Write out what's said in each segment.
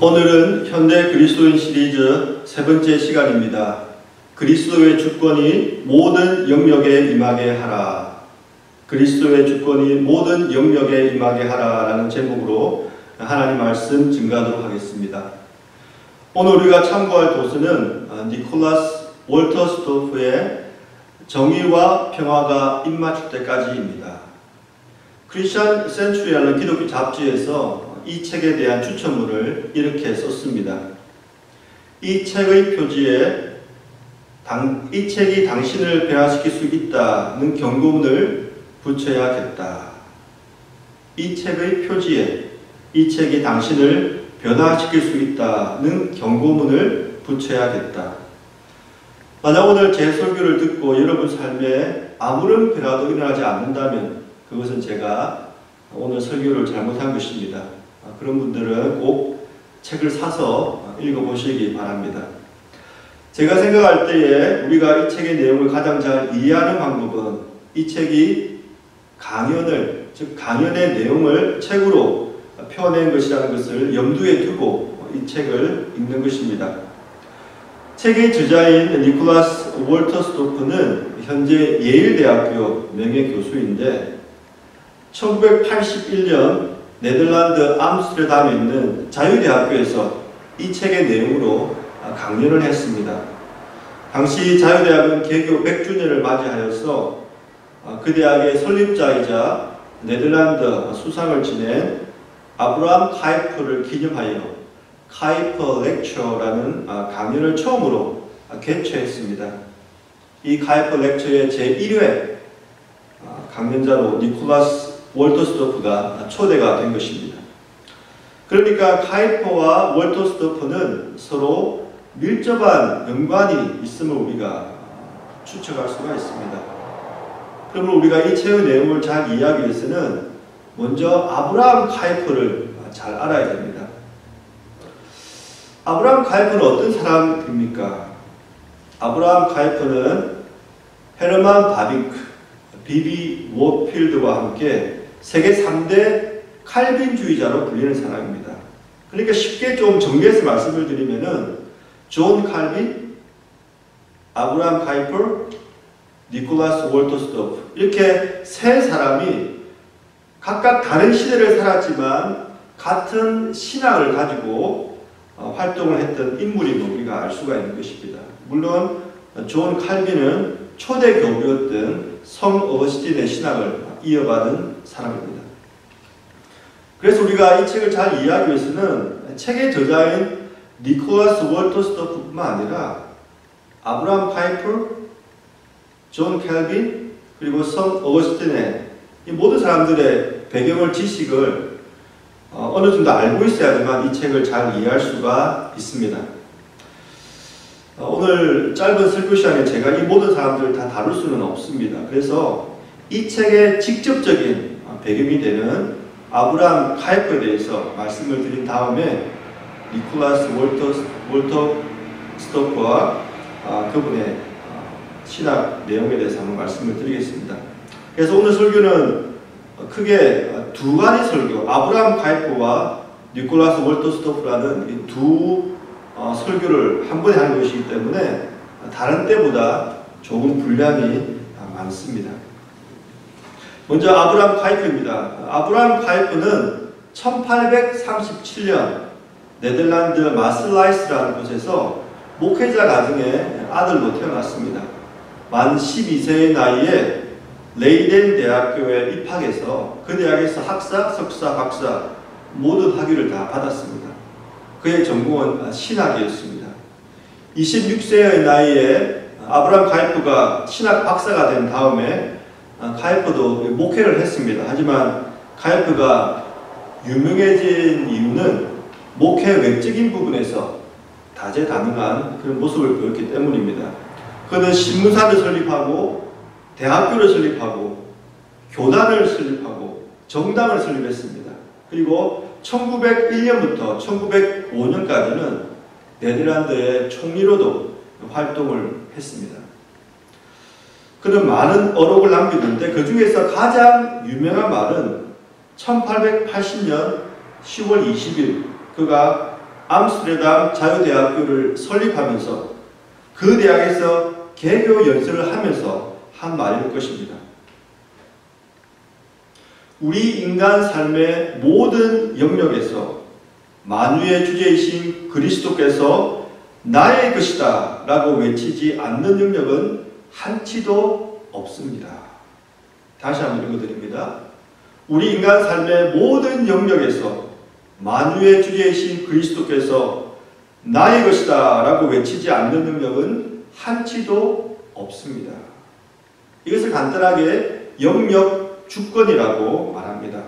오늘은 현대 그리스도인 시리즈 세 번째 시간입니다. 그리스도의 주권이 모든 영역에 임하게 하라. 그리스도의 주권이 모든 영역에 임하게 하라 라는 제목으로 하나님 말씀 증거하도록 하겠습니다. 오늘 우리가 참고할 도서는 니콜라스 월터스토프의 정의와 평화가 입맞출 때까지입니다. 크리스천 센츄리라는 기독교 잡지에서 이 책에 대한 추천문을 이렇게 썼습니다. 이 책의 표지에 이 책이 당신을 변화시킬 수 있다는 경고문을 붙여야겠다. 이 책의 표지에 이 책이 당신을 변화시킬 수 있다는 경고문을 붙여야겠다. 만약 오늘 제 설교를 듣고 여러분 삶에 아무런 변화도 일어나지 않는다면 그것은 제가 오늘 설교를 잘못한 것입니다. 그런 분들은 꼭 책을 사서 읽어보시기 바랍니다. 제가 생각할 때에 우리가 이 책의 내용을 가장 잘 이해하는 방법은 이 책이 강연의 내용을 책으로 펴낸 것이라는 것을 염두에 두고 이 책을 읽는 것입니다. 책의 저자인 니콜라스 월터스토프는 현재 예일대학교 명예교수인데 1981년 네덜란드 암스테르담에 있는 자유대학교에서 이 책의 내용으로 강연을 했습니다. 당시 자유대학은 개교 100주년을 맞이하여서 그 대학의 설립자이자 네덜란드 수상을 지낸 아브라함 카이퍼를 기념하여 카이퍼 렉처라는 강연을 처음으로 개최했습니다. 이 카이퍼 렉처의 제1회 강연자로 니콜라스 월터스토프가 초대가 된 것입니다. 그러니까 카이퍼와 월터스토프는 서로 밀접한 연관이 있음을 우리가 추측할 수가 있습니다. 그러면 우리가 이 책의 내용을 잘 이해하기 위해서는 먼저 아브라함 카이퍼를 잘 알아야 됩니다. 아브라함 카이퍼는 어떤 사람입니까? 아브라함 카이퍼는 헤르만 바빙크, 비비 워필드와 함께 세계 3대 칼빈주의자로 불리는 사람입니다. 그러니까 쉽게 좀 정리해서 말씀을 드리면은 존 칼빈, 아브라함 카이퍼, 니콜라스 월터스토프 이렇게 세 사람이 각각 다른 시대를 살았지만 같은 신앙을 가지고 활동을 했던 인물임을 우리가 알 수가 있는 것입니다. 물론 존 칼빈은 초대 교부였던 성 어거스틴의 신학을 이어받은 사람입니다. 그래서 우리가 이 책을 잘 이해하기 위해서는 책의 저자인 니콜라스 월터스토프뿐만 아니라 아브라함 카이퍼, 존 캘빈, 그리고 성 어거스틴의 이 모든 사람들의 배경을 지식을 어느 정도 알고 있어야지만 이 책을 잘 이해할 수가 있습니다. 오늘 짧은 설교 시간에 제가 이 모든 사람들을 다 다룰 수는 없습니다. 그래서 이 책의 직접적인 배경이 되는 아브라함 카이퍼에 대해서 말씀을 드린 다음에 니콜라스 월터스토프와 그분의 신학 내용에 대해서 한번 말씀을 드리겠습니다. 그래서 오늘 설교는 크게 두 가지 설교, 아브라함 카이퍼와 니콜라스 월터스토프라는 이 두 설교를 한 번에 하는 것이기 때문에 다른 때보다 조금 분량이 많습니다. 먼저 아브라함 카이퍼입니다. 아브라함 카이퍼는 1837년 네덜란드 마슬라이스라는 곳에서 목회자 가정의 아들로 태어났습니다. 만 12세의 나이에 레이덴 대학교에 입학해서 그 대학에서 학사, 석사, 박사 모든 학위를 다 받았습니다. 그의 전공은 신학이었습니다. 26세의 나이에 아브라함 카이퍼가 신학 박사가 된 다음에 카이퍼도 목회를 했습니다. 하지만 카이퍼가 유명해진 이유는 목회 외적인 부분에서 다재다능한 그런 모습을 보였기 때문입니다. 그는 신문사를 설립하고 대학교를 설립하고 교단을 설립하고 정당을 설립했습니다. 그리고 1901년부터 1905년까지는 네덜란드의 총리로도 활동을 했습니다. 그는 많은 어록을 남겼는데 그 중에서 가장 유명한 말은 1880년 10월 20일 그가 암스테르담 자유대학교를 설립하면서 그 대학에서 개교 연설을 하면서 한 말일 것입니다. 우리 인간 삶의 모든 영역에서 만유의 주제이신 그리스도께서 나의 것이다 라고 외치지 않는 영역은 한치도 없습니다. 다시 한번 읽어드립니다. 우리 인간 삶의 모든 영역에서 만유의 주제이신 그리스도께서 나의 것이다 라고 외치지 않는 영역은 한치도 없습니다. 이것을 간단하게 영역 주권이라고 말합니다.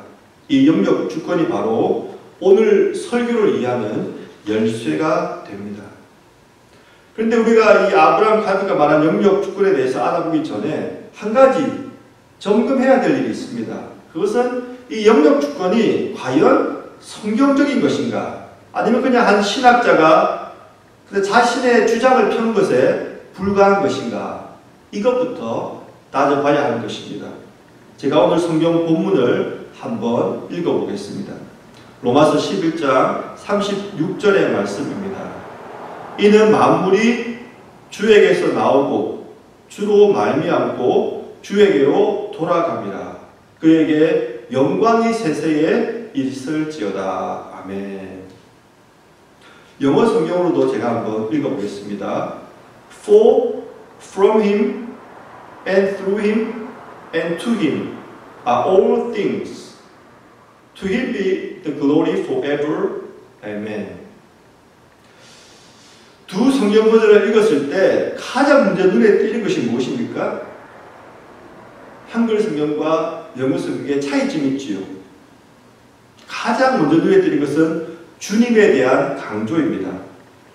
이 영역 주권이 바로 오늘 설교를 이해하는 열쇠가 됩니다. 그런데 우리가 이 아브라함 카드가 말한 영역 주권에 대해서 알아보기 전에 한 가지 점검해야 될 일이 있습니다. 그것은 이 영역 주권이 과연 성경적인 것인가, 아니면 그냥 한 신학자가 자신의 주장을 편 것에 불과한 것인가, 이것부터 따져봐야 하는 것입니다. 제가 오늘 성경 본문을 한번 읽어보겠습니다. 로마서 11장 36절의 말씀입니다. 이는 만물이 주에게서 나오고 주로 말미암고 주에게로 돌아갑니다. 그에게 영광이 세세에 있을지어다. 아멘. 영어 성경으로도 제가 한번 읽어보겠습니다. For from him and through him and to him are all things. To him be the glory forever. Amen. 두 성경 버전을 읽었을 때 가장 먼저 눈에 띄는 것이 무엇입니까? 한글 성경과 영어 성경의 차이점이 있지요. 가장 먼저 눈에 띄는 것은 주님에 대한 강조입니다.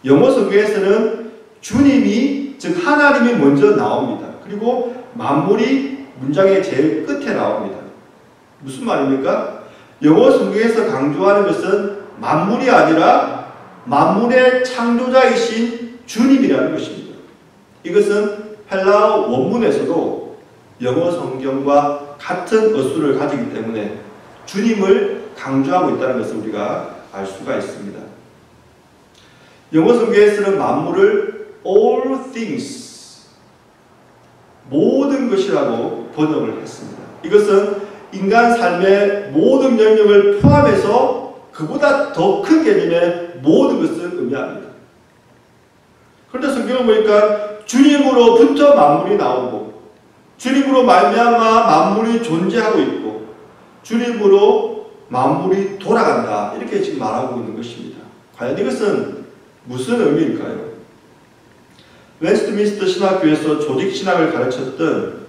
영어 성경에서는 주님이, 즉 하나님이 먼저 나옵니다. 그리고 만물이 문장의 제일 끝에 나옵니다. 무슨 말입니까? 영어 성경에서 강조하는 것은 만물이 아니라 만물의 창조자이신 주님이라는 것입니다. 이것은 헬라어 원문에서도 영어 성경과 같은 어수를 가지기 때문에 주님을 강조하고 있다는 것을 우리가 알 수가 있습니다. 영어 성경에서는 만물을 all things, 모든 것이라고 번역을 했습니다. 이것은 인간 삶의 모든 영역을 포함해서 그보다 더 큰 개념의 모든 것을 의미합니다. 그런데 성경을 보니까 주님으로부터 만물이 나오고 주님으로 말미암아 만물이 존재하고 있고 주님으로 만물이 돌아간다, 이렇게 지금 말하고 있는 것입니다. 과연 이것은 무슨 의미일까요? 웨스트민스터 신학교에서 조직신학을 가르쳤던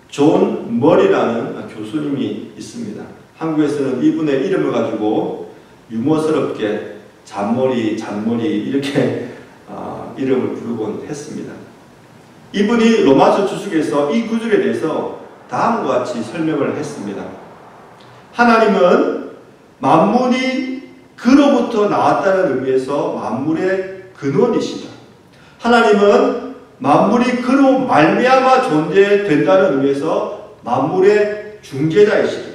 존 머리라는 교수님이 있습니다. 한국에서는 이분의 이름을 가지고 유머스럽게 잔머리, 잔머리 이렇게 이름을 부르곤 했습니다. 이분이 로마서 주석에서 이 구절에 대해서 다음과 같이 설명을 했습니다. 하나님은 만물이 그로부터 나왔다는 의미에서 만물의 근원이시다. 하나님은 만물이 그로 말미암아 존재된다는 의미에서 만물의 중재자이시다.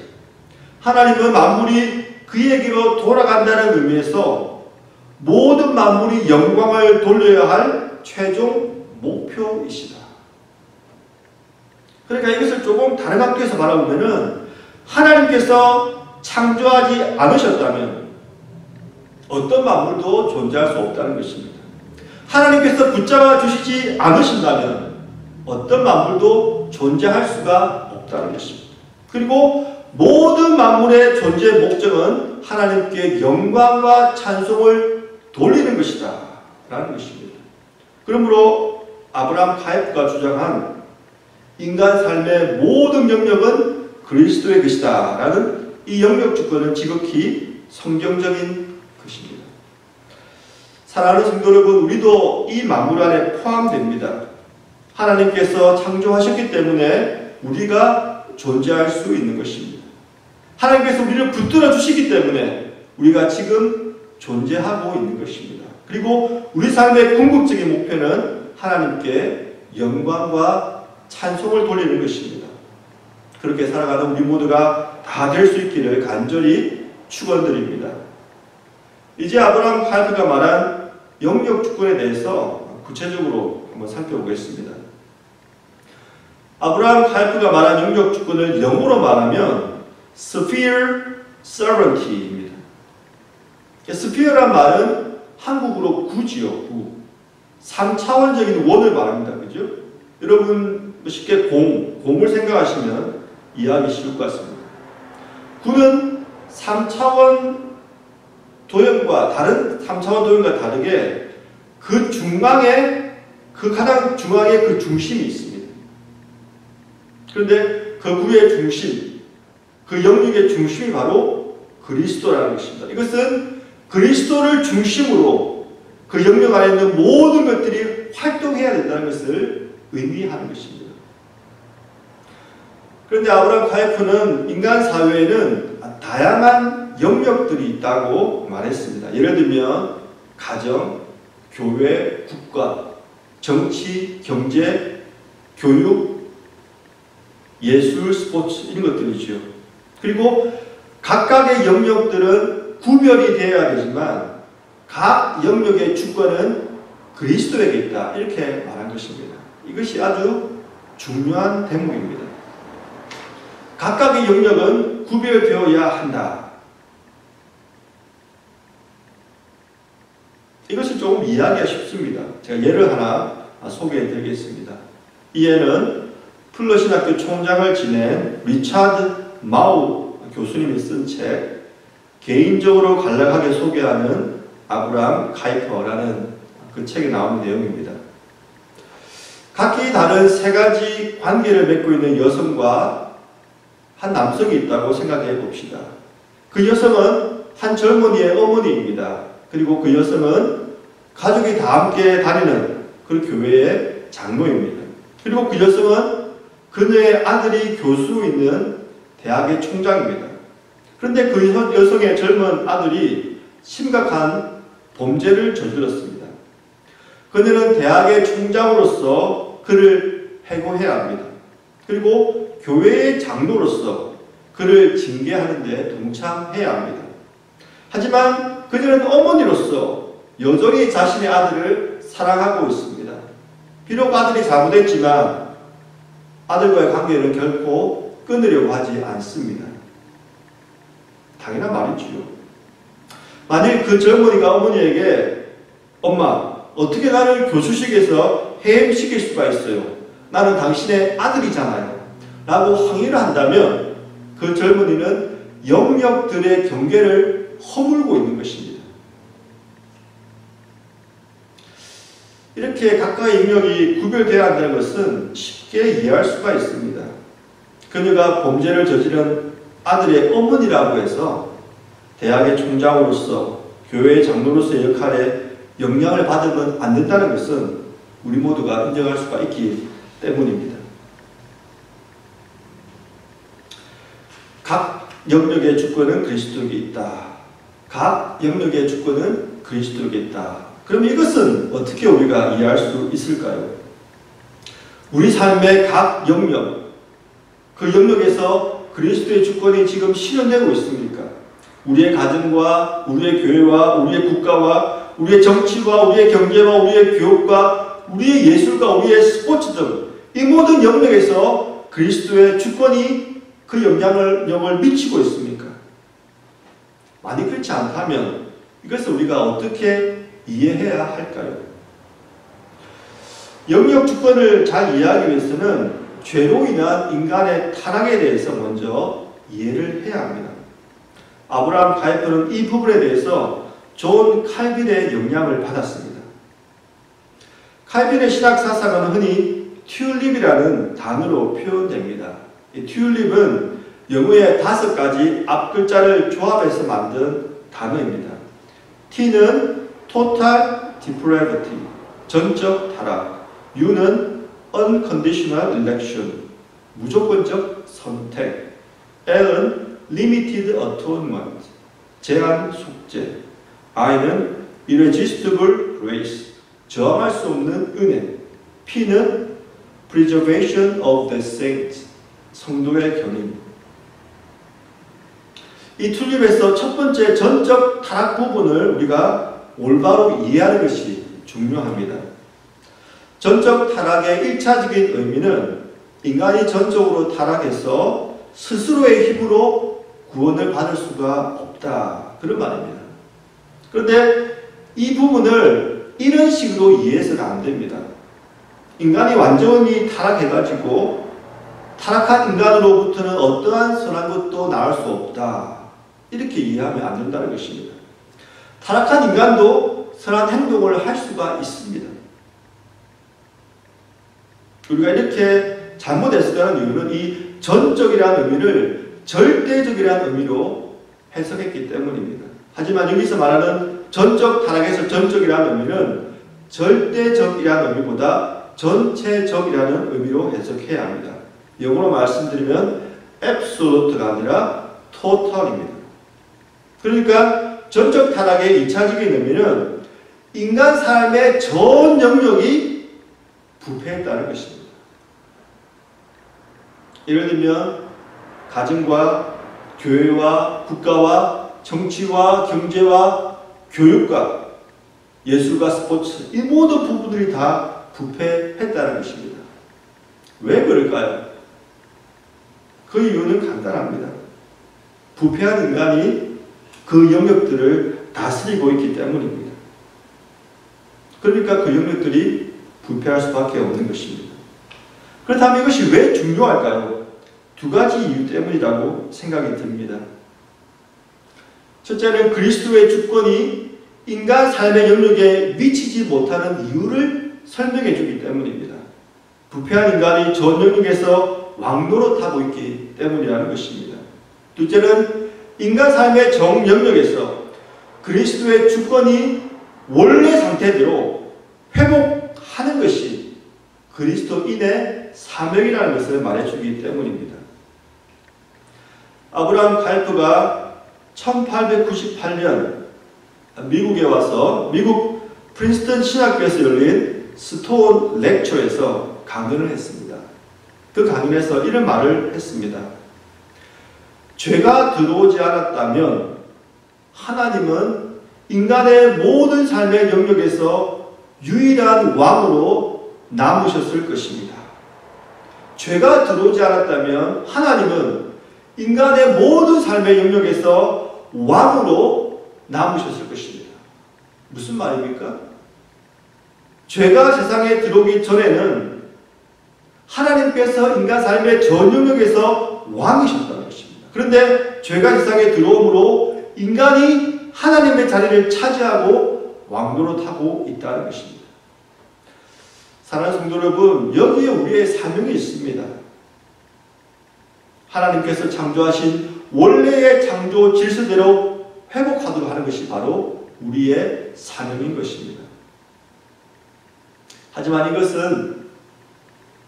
하나님은 만물이 그에게로 돌아간다는 의미에서 모든 만물이 영광을 돌려야 할 최종 목표이시다. 그러니까 이것을 조금 다른 각도에서 바라보면은 하나님께서 창조하지 않으셨다면 어떤 만물도 존재할 수 없다는 것입니다. 하나님께서 붙잡아 주시지 않으신다면 어떤 만물도 존재할 수가 없다는 것입니다. 그리고 모든 만물의 존재 목적은 하나님께 영광과 찬송을 돌리는 것이다 라는 것입니다. 그러므로 아브라함 카이프가 주장한 인간 삶의 모든 영역은 그리스도의 것이다 라는 이 영역 주권은 지극히 성경적인 것입니다. 사랑하는 성도 여러분, 우리도 이 만물 안에 포함됩니다. 하나님께서 창조하셨기 때문에 우리가 존재할 수 있는 것입니다. 하나님께서 우리를 붙들어 주시기 때문에 우리가 지금 존재하고 있는 것입니다. 그리고 우리 삶의 궁극적인 목표는 하나님께 영광과 찬송을 돌리는 것입니다. 그렇게 살아가는 우리 모두가 다 될 수 있기를 간절히 축원드립니다. 이제 아브라함 카이프가 말한 영역 주권에 대해서 구체적으로 한번 살펴보겠습니다. 아브라함 카이프가 말한 영역 주권을 영어로 말하면 sphere sovereignty입니다. sphere란 말은 한국어로 구지요, 구. 3차원적인 원을 말합니다. 그죠? 여러분 쉽게 공을 생각하시면 이해하기 쉬울 것 같습니다. 구는 3차원 도형과 다르게 그 중앙에 가장 중앙에 그 중심이 있습니다. 그런데 그 구의 중심, 그 영역의 중심이 바로 그리스도라는 것입니다. 이것은 그리스도를 중심으로 그 영역 안에 있는 모든 것들이 활동해야 된다는 것을 의미하는 것입니다. 그런데 아브라함 카이프는 인간 사회에는 다양한 영역들이 있다고 말했습니다. 예를 들면 가정, 교회, 국가, 정치, 경제, 교육, 예술, 스포츠 이런 것들이죠. 그리고 각각의 영역들은 구별이 되어야 되지만 각 영역의 주권은 그리스도에게 있다. 이렇게 말한 것입니다. 이것이 아주 중요한 대목입니다. 각각의 영역은 구별되어야 한다. 이것을 조금 이해하기가 쉽습니다. 제가 예를 하나 소개해 드리겠습니다. 이 예는 플러신학교 총장을 지낸 리차드 마우 교수님이 쓴 책 개인적으로 간략하게 소개하는 아브라함 카이퍼라는 그 책에 나오는 내용입니다. 각기 다른 세 가지 관계를 맺고 있는 여성과 한 남성이 있다고 생각해 봅시다. 그 여성은 한 젊은이의 어머니입니다. 그리고 그 여성은 가족이 다 함께 다니는 그 교회의 장로입니다. 그리고 그 여성은 그녀의 아들이 교수로 있는 대학의 총장입니다. 그런데 그 여성의 젊은 아들이 심각한 범죄를 저질렀습니다. 그녀는 대학의 총장으로서 그를 해고해야 합니다. 그리고 교회의 장로로서 그를 징계하는 데 동참해야 합니다. 하지만 그녀는 어머니로서 여전히 자신의 아들을 사랑하고 있습니다. 비록 아들이 잘못했지만 아들과의 관계를 결코 끊으려고 하지 않습니다. 당연한 말이지요. 만일 그 젊은이가 어머니에게 엄마, 어떻게 나를 교수직에서 해임시킬 수가 있어요? 나는 당신의 아들이잖아요. 라고 항의를 한다면 그 젊은이는 영역들의 경계를 허물고 있는 것입니다. 이렇게 각각의 영역이 구별되어야 한다는 것은 쉽게 이해할 수가 있습니다. 그녀가 범죄를 저지른 아들의 어머니라고 해서 대학의 총장으로서 교회의 장로로서의 역할에 영향을 받으면 안 된다는 것은 우리 모두가 인정할 수가 있기 때문입니다. 각 영역의 주권은 그리스도에게 있다. 각 영역의 주권은 그리스도에게 있다. 그럼 이것은 어떻게 우리가 이해할 수 있을까요? 우리 삶의 각 영역, 그 영역에서 그리스도의 주권이 지금 실현되고 있습니까? 우리의 가정과 우리의 교회와 우리의 국가와 우리의 정치와 우리의 경제와 우리의 교육과 우리의 예술과 우리의 스포츠 등 이 모든 영역에서 그리스도의 주권이 그 영향을 미치고 있습니까? 만약 그렇지 않다면 이것을 우리가 어떻게 이해해야 할까요? 영역 주권을 잘 이해하기 위해서는 죄로 인한 인간의 타락에 대해서 먼저 이해를 해야 합니다. 아브라함 카이퍼는 이 부분에 대해서 존 칼빈의 영향을 받았습니다. 칼빈의 신학 사상은 흔히 튤립이라는 단어로 표현됩니다. 이 튤립은 영어의 5가지 앞글자를 조합해서 만든 단어입니다. T는 total depravity, 전적 타락. U는 unconditional election, 무조건적 선택. L은 limited atonement, 제한 속죄. I는 irresistible grace, 저항할 수 없는 은혜. P는 preservation of the saints, 성도의 견인. 이 튤립에서 첫 번째 전적 타락 부분을 우리가 올바로 이해하는 것이 중요합니다. 전적 타락의 1차적인 의미는 인간이 전적으로 타락해서 스스로의 힘으로 구원을 받을 수가 없다, 그런 말입니다. 그런데 이 부분을 이런 식으로 이해해서는 안 됩니다. 인간이 완전히 타락해가지고 타락한 인간으로부터는 어떠한 선한 것도 나올 수 없다, 이렇게 이해하면 안 된다는 것입니다. 타락한 인간도 선한 행동을 할 수가 있습니다. 우리가 이렇게 잘못했었다는 이유는 이 전적이라는 의미를 절대적이라는 의미로 해석했기 때문입니다. 하지만 여기서 말하는 전적 타락에서 전적이라는 의미는 절대적이라는 의미보다 전체적이라는 의미로 해석해야 합니다. 영어로 말씀드리면 absolute가 아니라 total입니다. 그러니까 전적 타락의 2차적인 의미는 인간 삶의 전 영역이 부패했다는 것입니다. 예를 들면 가정과 교회와 국가와 정치와 경제와 교육과 예술과 스포츠, 이 모든 부분들이 다 부패했다는 것입니다. 왜 그럴까요? 그 이유는 간단합니다. 부패한 인간이 그 영역들을 다스리고 있기 때문입니다. 그러니까 그 영역들이 부패할 수밖에 없는 것입니다. 그렇다면 이것이 왜 중요할까요? 두 가지 이유 때문이라고 생각이 듭니다. 첫째는 그리스도의 주권이 인간 삶의 영역에 미치지 못하는 이유를 설명해 주기 때문입니다. 부패한 인간이 전 영역에서 왕노릇하고 있기 때문이라는 것입니다. 둘째는 인간 삶의 정 영역에서 그리스도의 주권이 원래 상태대로 회복하는 것이 그리스도인의 사명이라는 것을 말해주기 때문입니다. 아브라함 카이프가 1898년 미국에 와서 미국 프린스턴 신학교에서 열린 스톤 렉처에서 강연을 했습니다. 그 강연에서 이런 말을 했습니다. 죄가 들어오지 않았다면 하나님은 인간의 모든 삶의 영역에서 유일한 왕으로 남으셨을 것입니다. 죄가 들어오지 않았다면 하나님은 인간의 모든 삶의 영역에서 왕으로 남으셨을 것입니다. 무슨 말입니까? 죄가 세상에 들어오기 전에는 하나님께서 인간 삶의 전 영역에서 왕이셨다는 것입니다. 그런데 죄가 세상에 들어오므로 인간이 하나님의 자리를 차지하고 왕노릇하고 있다는 것입니다. 사랑하는 성도 여러분, 여기에 우리의 사명이 있습니다. 하나님께서 창조하신 원래의 창조 질서대로 회복하도록 하는 것이 바로 우리의 사명인 것입니다. 하지만 이것은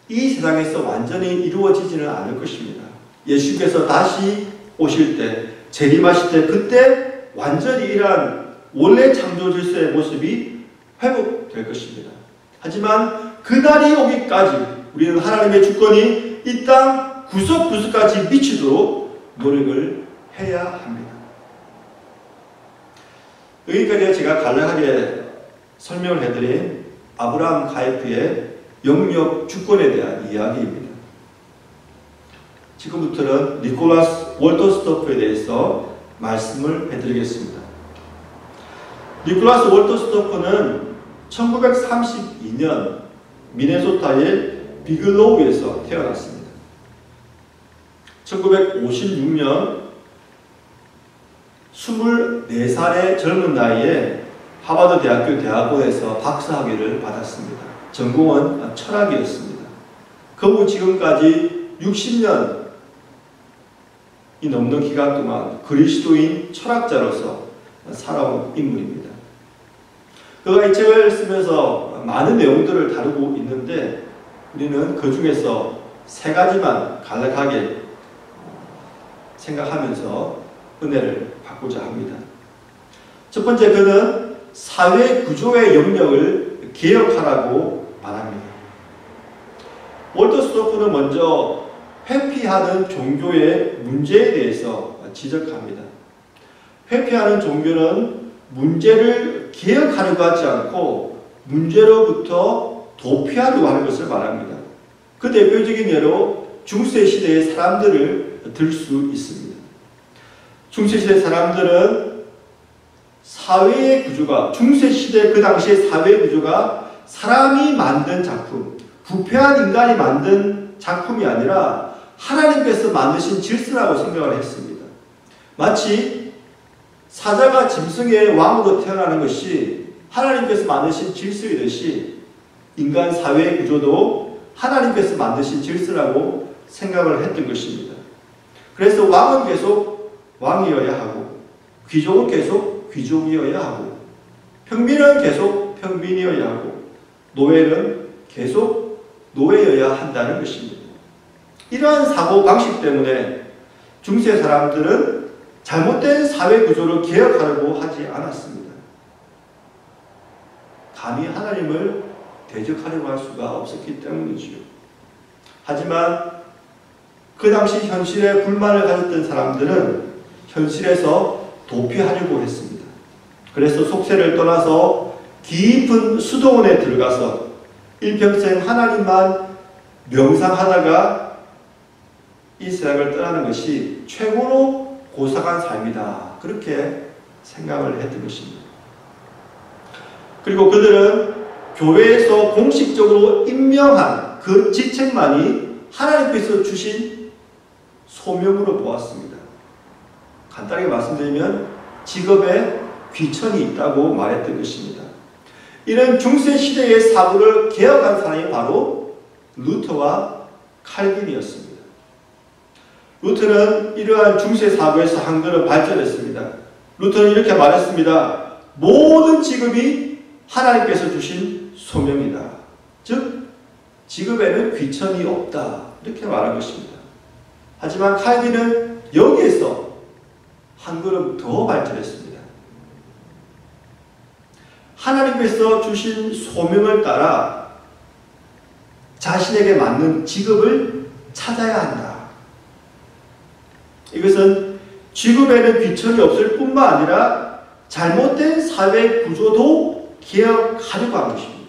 이 세상에서 완전히 이루어지지는 않을 것입니다. 예수께서 다시 오실 때, 재림하실 때, 그때 완전히 이러한 원래 창조 질서의 모습이 회복될 것입니다. 하지만 그날이 오기까지 우리는 하나님의 주권이 이 땅 구석구석까지 미치도록 노력을 해야 합니다. 여기까지 제가 간략하게 설명을 해드린 아브라함 카이프의 영역 주권에 대한 이야기입니다. 지금부터는 니콜라스 월터스토프에 대해서 말씀을 해드리겠습니다. 니콜라스 월터스토프는 1932년 미네소타의 비글로우에서 태어났습니다. 1956년 24살의 젊은 나이에 하버드 대학교 대학원에서 박사학위를 받았습니다. 전공은 철학이었습니다. 그 후 지금까지 60년이 넘는 기간 동안 그리스도인 철학자로서 살아온 인물입니다. 그가 이 책을 쓰면서 많은 내용들을 다루고 있는데 우리는 그 중에서 세 가지만 간략하게 생각하면서 은혜를 받고자 합니다. 첫 번째, 그는 사회 구조의 영역을 개혁하라고 말합니다. 월터스토프는 먼저 회피하는 종교의 문제에 대해서 지적합니다. 회피하는 종교는 문제를 개혁하려고 하지 않고 문제로부터 도피하려고 하는 것을 말합니다. 그 대표적인 예로 중세시대의 사람들을 들 수 있습니다. 중세시대 사람들은 사회의 구조가, 중세시대 그 당시의 사회의 구조가 사람이 만든 작품, 부패한 인간이 만든 작품이 아니라 하나님께서 만드신 질서라고 생각을 했습니다. 마치 사자가 짐승의 왕으로 태어나는 것이 하나님께서 만드신 질서이듯이 인간 사회의 구조도 하나님께서 만드신 질서라고 생각을 했던 것입니다. 그래서 왕은 계속 왕이어야 하고 귀족은 계속 귀족이어야 하고 평민은 계속 평민이어야 하고 노예는 계속 노예여야 한다는 것입니다. 이러한 사고방식 때문에 중세 사람들은 잘못된 사회 구조를 개혁하려고 하지 않았습니다. 감히 하나님을 대적하려고 할 수가 없었기 때문이지요. 하지만 그 당시 현실에 불만을 가졌던 사람들은 현실에서 도피하려고 했습니다. 그래서 속세를 떠나서 깊은 수도원에 들어가서 일평생 하나님만 명상하다가 이 세상을 떠나는 것이 최고로 고상한 삶이다. 그렇게 생각을 했던 것입니다. 그리고 그들은 교회에서 공식적으로 임명한 그 직책만이 하나님께서 주신 소명으로 보았습니다. 간단하게 말씀드리면 직업에 귀천이 있다고 말했던 것입니다. 이런 중세시대의 사고를 개혁한 사람이 바로 루터와 칼빈이었습니다. 루터는 이러한 중세 사고에서 한 걸음 발전했습니다. 루터는 이렇게 말했습니다. 모든 직업이 하나님께서 주신 소명이다. 즉 직업에는 귀천이 없다. 이렇게 말한 것입니다. 하지만 칼빈은 여기에서 한 걸음 더 발전했습니다. 하나님께서 주신 소명을 따라 자신에게 맞는 직업을 찾아야 한다. 이것은 직업에는 귀천이 없을 뿐만 아니라 잘못된 사회 구조도 개혁하려고 한 것입니다.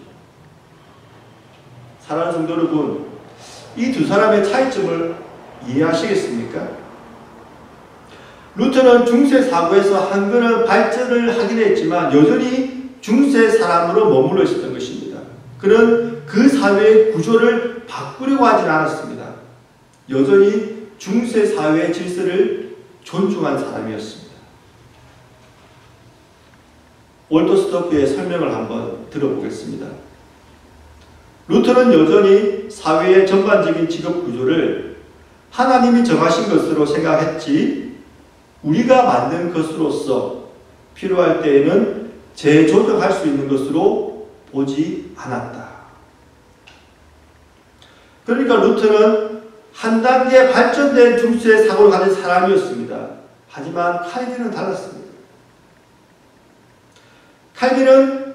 사랑하는 성도 여러분, 이 두 사람의 차이점을 이해하시겠습니까? 루터는 중세 사고에서 한 걸음 발전을 하긴 했지만 여전히 중세 사람으로 머물러 있었던 것입니다. 그는 그 사회의 구조를 바꾸려고 하진 않았습니다. 여전히 중세 사회의 질서를 존중한 사람이었습니다. 월터스토크의 설명을 한번 들어보겠습니다. 루터는 여전히 사회의 전반적인 직업 구조를 하나님이 정하신 것으로 생각했지 우리가 만든 것으로서 필요할 때에는 재조정할 수 있는 것으로 보지 않았다. 그러니까 루터는 한 단계 발전된 중세 사고를 가진 사람이었습니다. 하지만 칼빈은 달랐습니다. 칼빈은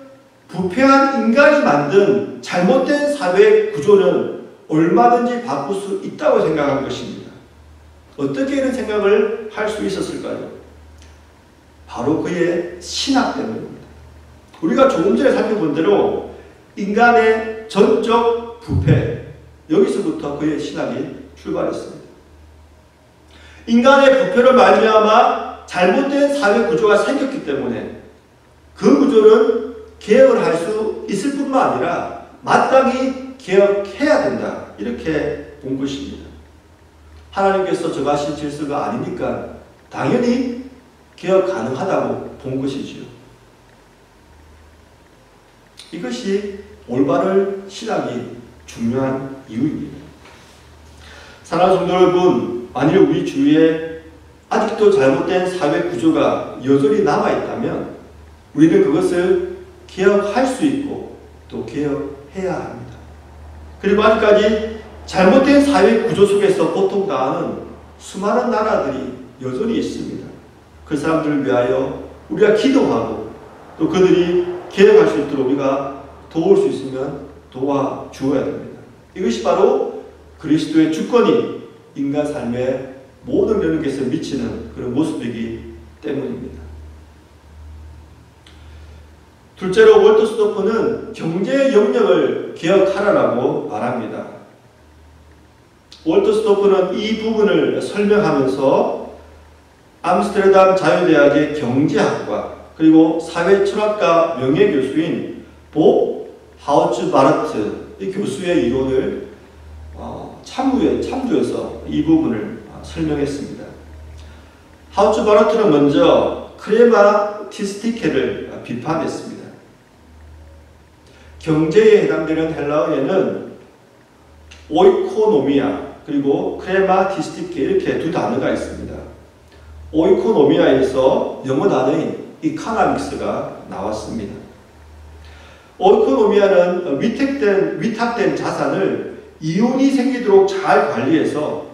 부패한 인간이 만든 잘못된 사회 구조는 얼마든지 바꿀 수 있다고 생각한 것입니다. 어떻게 이런 생각을 할 수 있었을까요? 바로 그의 신학 때문입니다. 우리가 조금 전에 살펴본 대로 인간의 전적 부패, 여기서부터 그의 신학이 출발했습니다. 인간의 부패로 말미암아 잘못된 사회 구조가 생겼기 때문에 그 구조는 개혁을 할 수 있을 뿐만 아니라 마땅히 개혁해야 된다. 이렇게 본 것입니다. 하나님께서 정하신 질서가 아니니까 당연히 개혁 가능하다고 본 것이지요. 이것이 올바른 신학이 중요한 이유입니다. 사랑하는 성도 여러분, 만일 우리 주위에 아직도 잘못된 사회 구조가 여전히 남아있다면 우리는 그것을 개혁할 수 있고 또 개혁해야 합니다. 그리고 아직까지 잘못된 사회 구조 속에서 고통당하는 수많은 나라들이 여전히 있습니다. 그 사람들을 위하여 우리가 기도하고 또 그들이 개혁할 수 있도록 우리가 도울 수 있으면 도와주어야 됩니다. 이것이 바로 그리스도의 주권이 인간 삶의 모든 면역에서 미치는 그런 모습이기 때문입니다. 둘째로 월터스도프는 경제 영역을 개혁하라고 말합니다. 월터스도프는 이 부분을 설명하면서 암스테르담 자유대학의 경제학과 그리고 사회철학과 명예교수인 보 하우츠바르트 이 교수의 이론을 참조해서 이 부분을 설명했습니다. 하우츠바르트는 먼저 크레마티스티케를 비판했습니다. 경제에 해당되는 헬라어에는 오이코노미아 그리고 크레마티스티케 이렇게 두 단어가 있습니다. 오이코노미아에서 영어 단어인 이카나믹스가 나왔습니다. 오이코노미아는 위탁된 자산을 이윤이 생기도록 잘 관리해서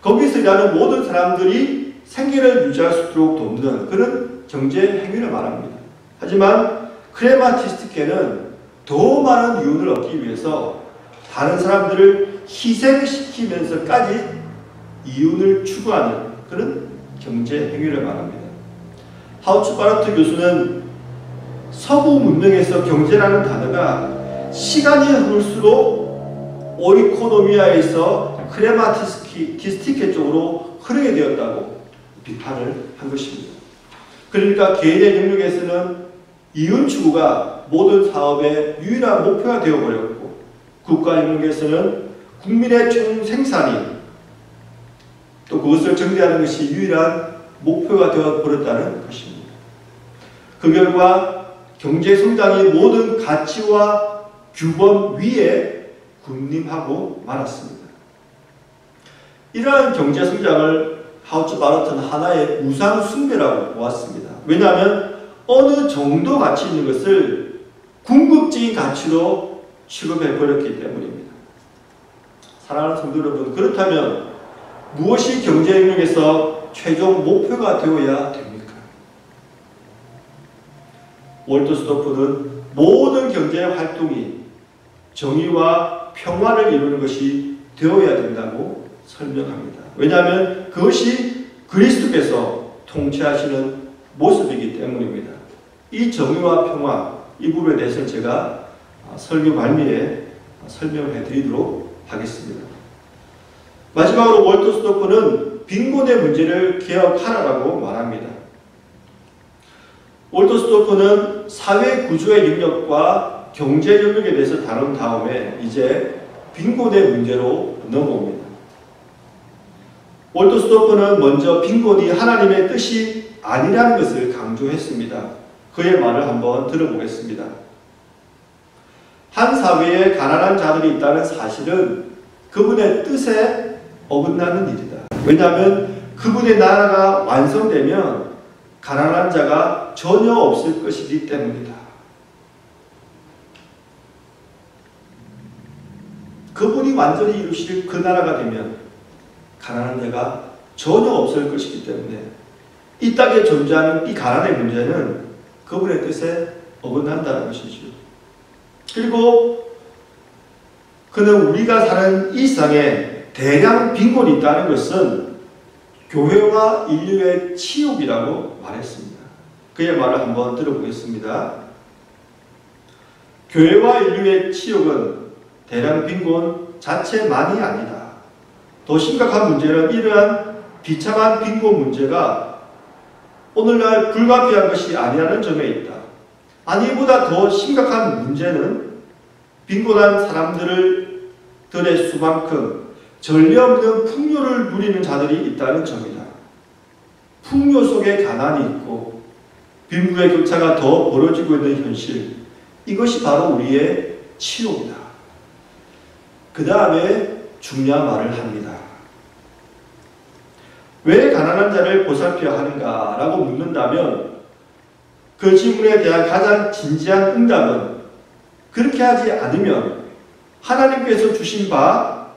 거기서 일하는 모든 사람들이 생계를 유지할 수 있도록 돕는 그런 경제 행위를 말합니다. 하지만 크레마티스티케는 더 많은 이윤을 얻기 위해서 다른 사람들을 희생시키면서까지 이윤을 추구하는 그런 경제 행위를 말합니다. 하우츠바르트 교수는 서구 문명에서 경제라는 단어가 시간이 흐를수록 오이코노미아에서 크레마티스티케 쪽으로 흐르게 되었다고 비판을 한 것입니다. 그러니까 개인의 영역에서는 이윤 추구가 모든 사업의 유일한 목표가 되어버렸고 국가 영역에서는 국민의 총 생산이 또 그것을 정리하는 것이 유일한 목표가 되어버렸다는 것입니다. 그 결과 경제 성장이 모든 가치와 규범 위에 군림하고 말았습니다. 이러한 경제 성장을 하우츠바르트는 하나의 우상 숭배라고 보았습니다. 왜냐하면 어느 정도 가치 있는 것을 궁극적인 가치로 취급해버렸기 때문입니다. 사랑하는 성도 여러분, 그렇다면 무엇이 경제 영역에서 최종 목표가 되어야 됩니까? 월터스도프는 모든 경제 활동이 정의와 평화를 이루는 것이 되어야 된다고 설명합니다. 왜냐하면 그것이 그리스도께서 통치하시는 모습이기 때문입니다. 이 정의와 평화, 이 부분에 대해서는 제가 설교 말미에 설명을 해드리도록 하겠습니다. 마지막으로 월터스도프는 빈곤의 문제를 개혁하라고 말합니다. 월터스도프는 사회 구조의 영역과 경제 영역에 대해서 다룬 다음에 이제 빈곤의 문제로 넘어옵니다. 월터스도프는 먼저 빈곤이 하나님의 뜻이 아니라는 것을 강조했습니다. 그의 말을 한번 들어보겠습니다. 한 사회에 가난한 자들이 있다는 사실은 그분의 뜻에 어긋나는 일이다. 왜냐하면 그분의 나라가 완성되면 가난한 자가 전혀 없을 것이기 때문이다. 그분이 완전히 이루실 그 나라가 되면 가난한 자가 전혀 없을 것이기 때문에 이 땅에 존재하는 이 가난의 문제는 그분의 뜻에 어긋난다는 것이죠. 그리고 그는 우리가 사는 이 세상에 대량 빈곤이 있다는 것은 교회와 인류의 치욕이라고 말했습니다. 그의 말을 한번 들어보겠습니다. 교회와 인류의 치욕은 대량 빈곤 자체만이 아니다. 더 심각한 문제는 이러한 비참한 빈곤 문제가 오늘날 불가피한 것이 아니라는 점에 있다. 아니, 이보다 더 심각한 문제는 빈곤한 사람들의 수만큼 전례 없는 풍요를 누리는 자들이 있다는 점이다. 풍요 속에 가난이 있고 빈부의 격차가 더 벌어지고 있는 현실, 이것이 바로 우리의 치욕이다. 그 다음에 중요한 말을 합니다. 왜 가난한 자를 보살펴야 하는가? 라고 묻는다면 그 질문에 대한 가장 진지한 응답은 그렇게 하지 않으면 하나님께서 주신 바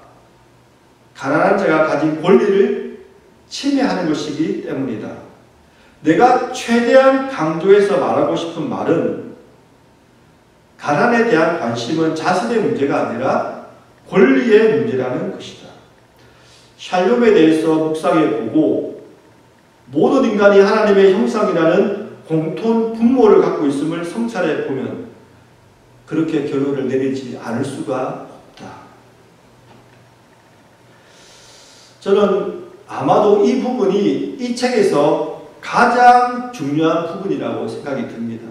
가난한 자가 가진 권리를 침해하는 것이기 때문이다. 내가 최대한 강조해서 말하고 싶은 말은 가난에 대한 관심은 자신의 문제가 아니라 권리의 문제라는 것이다. 샬롬에 대해서 묵상해 보고 모든 인간이 하나님의 형상이라는 공통 분모를 갖고 있음을 성찰해 보면 그렇게 결론을 내리지 않을 수가 없다. 저는 아마도 이 부분이 이 책에서 가장 중요한 부분이라고 생각이 듭니다.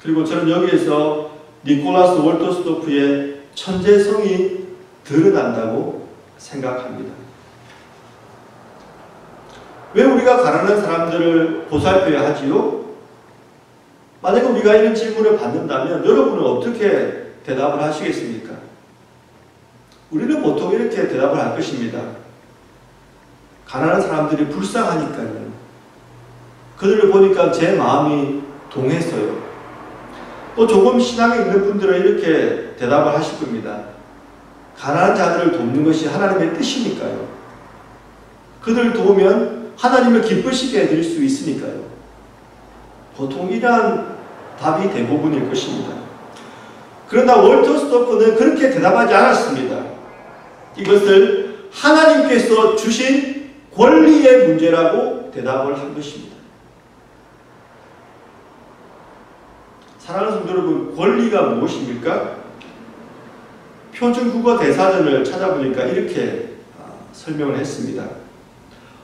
그리고 저는 여기에서 니콜라스 월터스도프의 천재성이 드러난다고 생각합니다. 왜 우리가 가난한 사람들을 보살펴야 하지요? 만약에 우리가 이런 질문을 받는다면 여러분은 어떻게 대답을 하시겠습니까? 우리는 보통 이렇게 대답을 할 것입니다. 가난한 사람들이 불쌍하니까요. 그들을 보니까 제 마음이 동했어요. 또 조금 신앙이 있는 분들은 이렇게 대답을 하실 겁니다. 가난한 자들을 돕는 것이 하나님의 뜻이니까요. 그들을 도우면 하나님을 기쁘시게 해드릴 수 있으니까요. 보통 이러한 답이 대부분일 것입니다. 그러나 월터스토프는 그렇게 대답하지 않았습니다. 이것을 하나님께서 주신 권리의 문제라고 대답을 한 것입니다. 사랑하는 성도 여러분, 권리가 무엇입니까? 표준국어 대사전을 찾아보니까 이렇게 설명을 했습니다.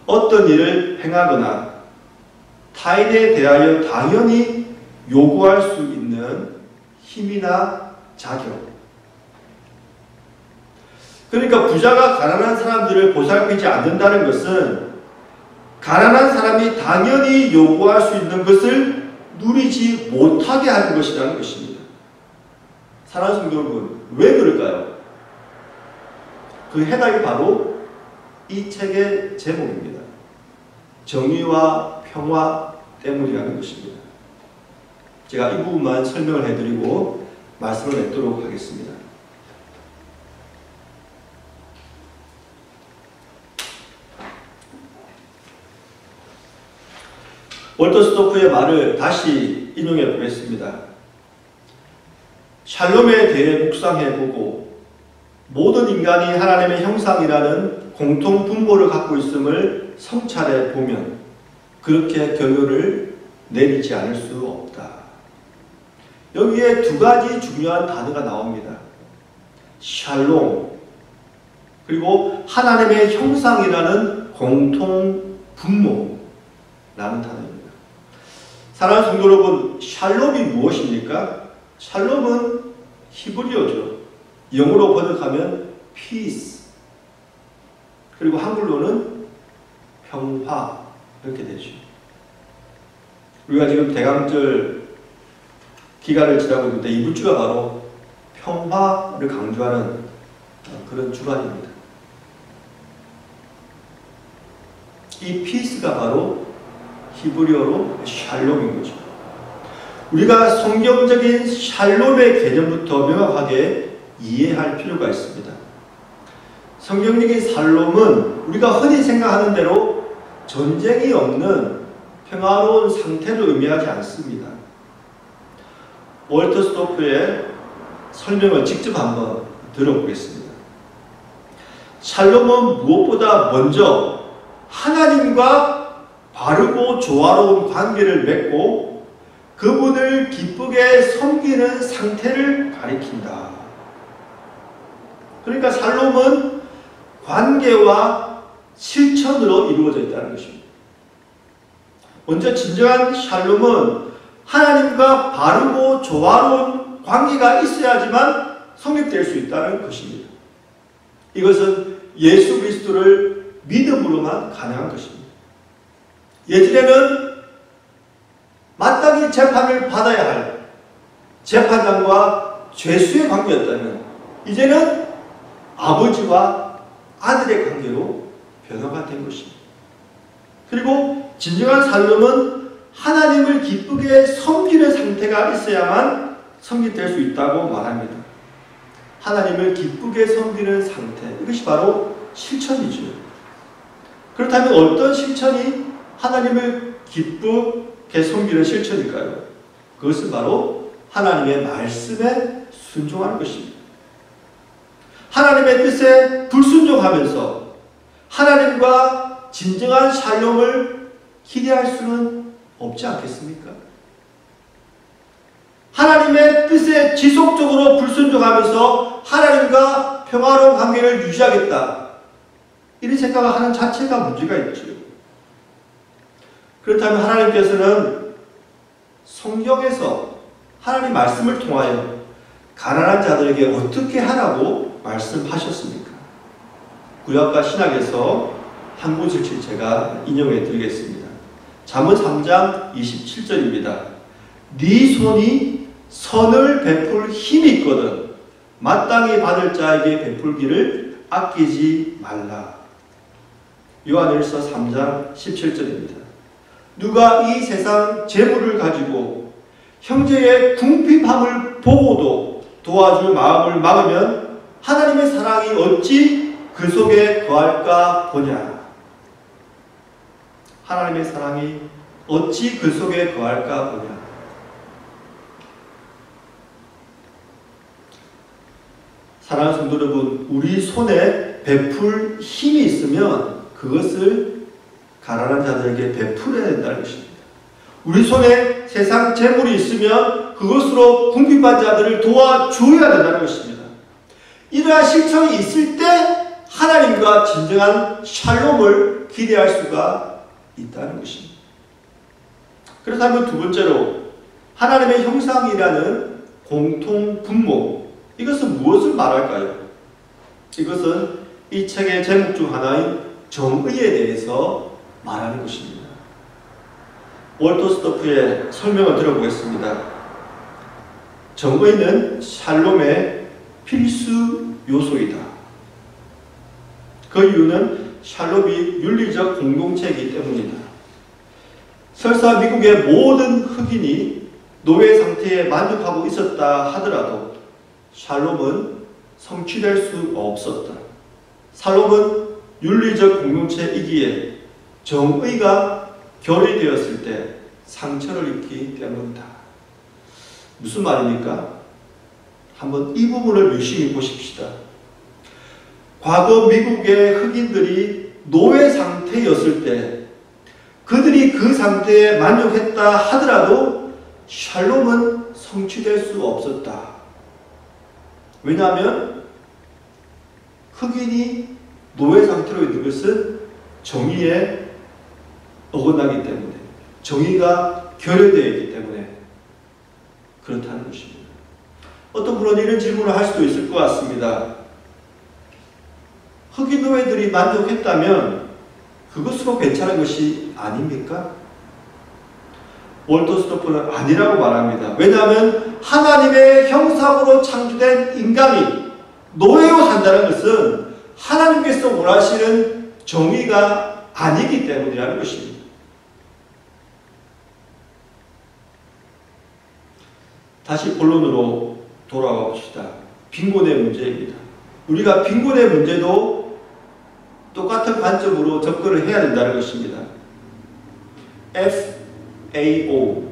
어떤 일을 행하거나 타인에 대하여 당연히 요구할 수 있는 힘이나 자격. 그러니까 부자가 가난한 사람들을 보살피지 않는다는 것은 가난한 사람이 당연히 요구할 수 있는 것을 누리지 못하게 하는 것이라는 것입니다. 사랑하는 성도 여러분, 왜 그럴까요? 그 해답이 바로 이 책의 제목입니다. 정의와 평화 때문이라는 것입니다. 제가 이 부분만 설명을 해드리고 말씀을 맺도록 하겠습니다. 월터스토프의 말을 다시 인용해 보겠습니다. 샬롬에 대해 묵상해보고 모든 인간이 하나님의 형상이라는 공통 분모를 갖고 있음을 성찰해 보면 그렇게 결론을 내리지 않을 수 없다. 여기에 두 가지 중요한 단어가 나옵니다. 샬롬, 그리고 하나님의 형상이라는 공통 분모라는 단어입니다. 사랑하는 성도 여러분, 샬롬이 무엇입니까? 샬롬은 히브리어죠. 영어로 번역하면 peace, 그리고 한글로는 평화, 이렇게 되죠. 우리가 지금 대강절 기간을 지나고 있는데 이번 주가 바로 평화를 강조하는 그런 주간입니다. 이 peace가 바로 히브리어로 샬롬인 거죠. 우리가 성경적인 샬롬의 개념부터 명확하게 이해할 필요가 있습니다. 성경적인 샬롬은 우리가 흔히 생각하는 대로 전쟁이 없는 평화로운 상태를 의미하지 않습니다. 월터스토프의 설명을 직접 한번 들어보겠습니다. 샬롬은 무엇보다 먼저 하나님과 바르고 조화로운 관계를 맺고 그분을 기쁘게 섬기는 상태를 가리킨다. 그러니까 샬롬은 관계와 실천으로 이루어져 있다는 것입니다. 먼저 진정한 샬롬은 하나님과 바르고 조화로운 관계가 있어야지만 성립될 수 있다는 것입니다. 이것은 예수 그리스도를 믿음으로만 가능한 것입니다. 예전에는 마땅히 재판을 받아야 할 재판장과 죄수의 관계였다면 이제는 아버지와 아들의 관계로 변화가 된 것입니다. 그리고 진정한 샬롬은 하나님을 기쁘게 섬기는 상태가 있어야만 성립될 수 있다고 말합니다. 하나님을 기쁘게 섬기는 상태, 이것이 바로 실천이죠. 그렇다면 어떤 실천이 하나님을 기쁘게 섬기는 실천일까요? 그것은 바로 하나님의 말씀에 순종하는 것입니다. 하나님의 뜻에 불순종하면서 하나님과 진정한 샬롬을 기대할 수는 없지 않겠습니까? 하나님의 뜻에 지속적으로 불순종하면서 하나님과 평화로운 관계를 유지하겠다, 이런 생각을 하는 자체가 문제가 있죠. 그렇다면 하나님께서는 성경에서 하나님 말씀을 통하여 가난한 자들에게 어떻게 하라고 말씀하셨습니까? 구약과 신약에서 한 곳을 제가 인용해 드리겠습니다. 잠언 3장 27절입니다. 네 손이 선을 베풀 힘이 있거든 마땅히 받을 자에게 베풀기를 아끼지 말라. 요한일서 3장 17절입니다. 누가 이 세상 재물을 가지고 형제의 궁핍함을 보고도 도와줄 마음을 막으면 하나님의 사랑이 어찌 그 속에 거할까 보냐. 하나님의 사랑이 어찌 그 속에 거할까 보냐. 사랑하는 성도 여러분, 우리 손에 베풀 힘이 있으면 그것을 가난한 자들에게 베풀어야 된다는 것입니다. 우리 손에 세상 재물이 있으면 그것으로 궁핍한 자들을 도와줘야 된다는 것입니다. 이러한 실천이 있을 때 하나님과 진정한 샬롬을 기대할 수가 있다는 것입니다. 그렇다면 두 번째로, 하나님의 형상이라는 공통 분모, 이것은 무엇을 말할까요? 이것은 이 책의 제목 중 하나인 정의에 대해서 말하는 것입니다. 월터 스토프의 설명을 들어보겠습니다. 정의는 샬롬의 필수 요소이다. 그 이유는 샬롬이 윤리적 공동체이기 때문이다. 설사 미국의 모든 흑인이 노예 상태에 만족하고 있었다 하더라도 샬롬은 성취될 수 없었다. 샬롬은 윤리적 공동체이기에 정의가 결여되었을 때 상처를 입기 때문이다. 무슨 말입니까? 한번 이 부분을 유심히 보십시다. 과거 미국의 흑인들이 노예 상태였을 때 그들이 그 상태에 만족했다 하더라도 샬롬은 성취될 수 없었다. 왜냐하면 흑인이 노예 상태로 있는 것은 정의에 어긋나기 때문에, 정의가 결여되어 있기 때문에 그렇다는 것입니다. 어떤 분은 이런 질문을 할 수도 있을 것 같습니다. 흑인 노예들이 만족했다면 그것으로 괜찮은 것이 아닙니까? 월터 스토프는 아니라고 말합니다. 왜냐하면 하나님의 형상으로 창조된 인간이 노예로 산다는 것은 하나님께서 원하시는 정의가 아니기 때문이라는 것입니다. 다시 본론으로 돌아가 봅시다. 빈곤의 문제입니다. 우리가 빈곤의 문제도 똑같은 관점으로 접근을 해야 된다는 것입니다. FAO,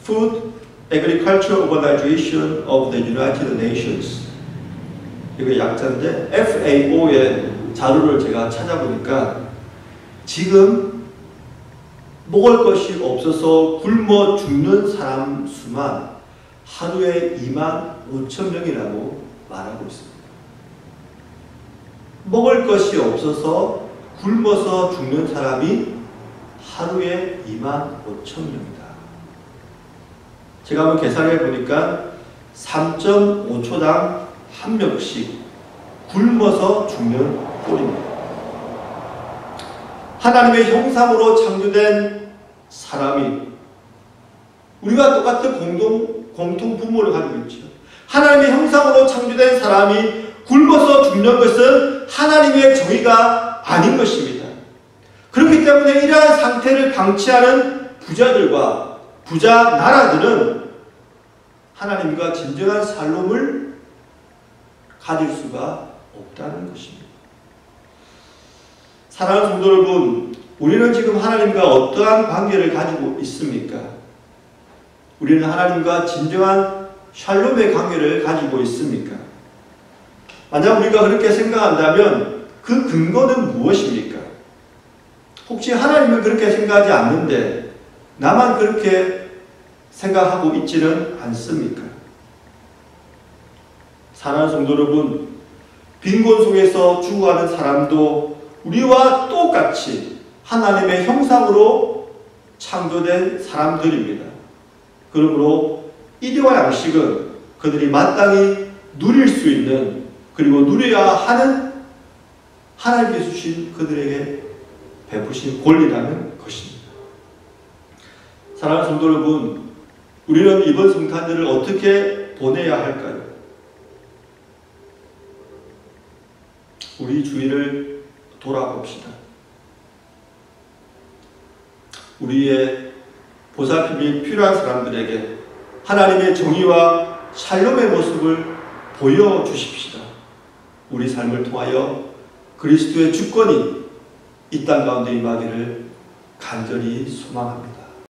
Food Agriculture Organization of the United Nations, 이거 약자인데 FAO의 자료를 제가 찾아보니까 지금 먹을 것이 없어서 굶어 죽는 사람 수만 하루에 25,000명이라고 말하고 있습니다. 먹을 것이 없어서 굶어서 죽는 사람이 하루에 25,000명이다. 제가 한번 계산해 보니까 3.5초당 한 명씩 굶어서 죽는 꼴입니다. 하나님의 형상으로 창조된 사람이, 우리가 똑같은 공통 부모를 가지고 있죠. 하나님의 형상으로 창조된 사람이 굶어서 죽는 것은 하나님의 정의가 아닌 것입니다. 그렇기 때문에 이러한 상태를 방치하는 부자들과 부자 나라들은 하나님과 진정한 샬롬을 가질 수가 없다는 것입니다. 사랑하는 성도 여러분, 우리는 지금 하나님과 어떠한 관계를 가지고 있습니까? 우리는 하나님과 진정한 샬롬의 관계를 가지고 있습니까? 만약 우리가 그렇게 생각한다면 그 근거는 무엇입니까? 혹시 하나님은 그렇게 생각하지 않는데 나만 그렇게 생각하고 있지는 않습니까? 사랑하는 성도 여러분, 빈곤 속에서 죽어가는 사람도 우리와 똑같이 하나님의 형상으로 창조된 사람들입니다. 그러므로 일용할 양식은 그들이 마땅히 누릴 수 있는, 그리고 누려야 하는 하나님께서 주신 그들에게 베푸신 권리라는 것입니다. 사랑하는 성도 여러분, 우리는 이번 성탄절을 어떻게 보내야 할까요? 우리 주위를 돌아봅시다. 우리의 보살핌이 필요한 사람들에게 하나님의 정의와 샬롬의 모습을 보여주십시다. 우리 삶을 통하여 그리스도의 주권이 이 땅 가운데 임하기를 간절히 소망합니다.